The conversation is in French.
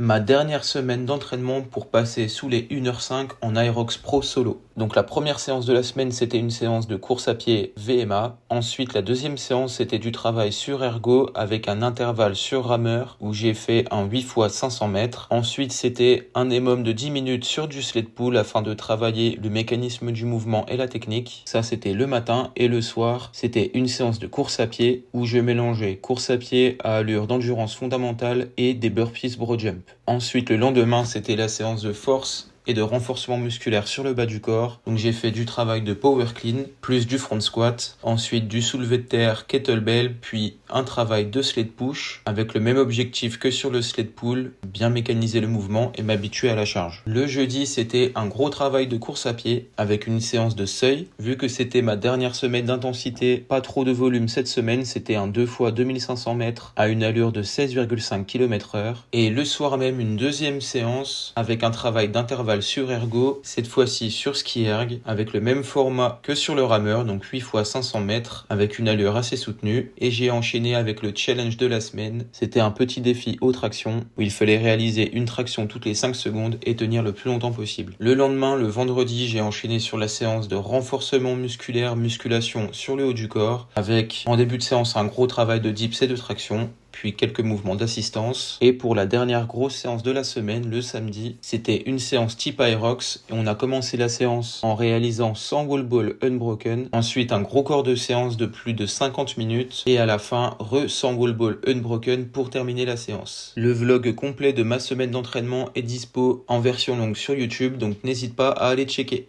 ma dernière semaine d'entraînement pour passer sous les 1h05 en Aerox Pro solo. Donc la première séance de la semaine, c'était une séance de course à pied VMA. Ensuite, la deuxième séance, c'était du travail sur ergo avec un intervalle sur rameur où j'ai fait un 8 x 500 mètres. Ensuite, c'était un EMOM de 10 minutes sur du sled pull afin de travailler le mécanisme du mouvement et la technique. Ça, c'était le matin, et le soir, c'était une séance de course à pied où je mélangeais course à pied à allure d'endurance fondamentale et des burpees bro jump. Ensuite, le lendemain, c'était la séance de force et de renforcement musculaire sur le bas du corps. Donc j'ai fait du travail de power clean, plus du front squat, ensuite du soulevé de terre kettlebell, puis un travail de sled push, avec le même objectif que sur le sled pull, bien mécaniser le mouvement et m'habituer à la charge. Le jeudi, c'était un gros travail de course à pied, avec une séance de seuil. Vu que c'était ma dernière semaine d'intensité, pas trop de volume cette semaine, c'était un 2 x 2500 mètres à une allure de 16,5 km/h. Et le soir même, une deuxième séance avec un travail d'intervalle sur ergo, cette fois-ci sur ski erg, avec le même format que sur le rameur, donc 8 x 500 mètres, avec une allure assez soutenue. Et j'ai enchaîné avec le challenge de la semaine. C'était un petit défi aux tractions, où il fallait réaliser une traction toutes les 5 secondes et tenir le plus longtemps possible. Le lendemain, le vendredi, j'ai enchaîné sur la séance de renforcement musculaire, musculation sur le haut du corps, avec en début de séance un gros travail de dips et de traction, puis quelques mouvements d'assistance. Et pour la dernière grosse séance de la semaine, le samedi, c'était une séance type Aerox, et on a commencé la séance en réalisant 100 wall ball unbroken, ensuite un gros corps de séance de plus de 50 minutes, et à la fin, 100 wall ball unbroken pour terminer la séance. Le vlog complet de ma semaine d'entraînement est dispo en version longue sur YouTube, donc n'hésite pas à aller checker.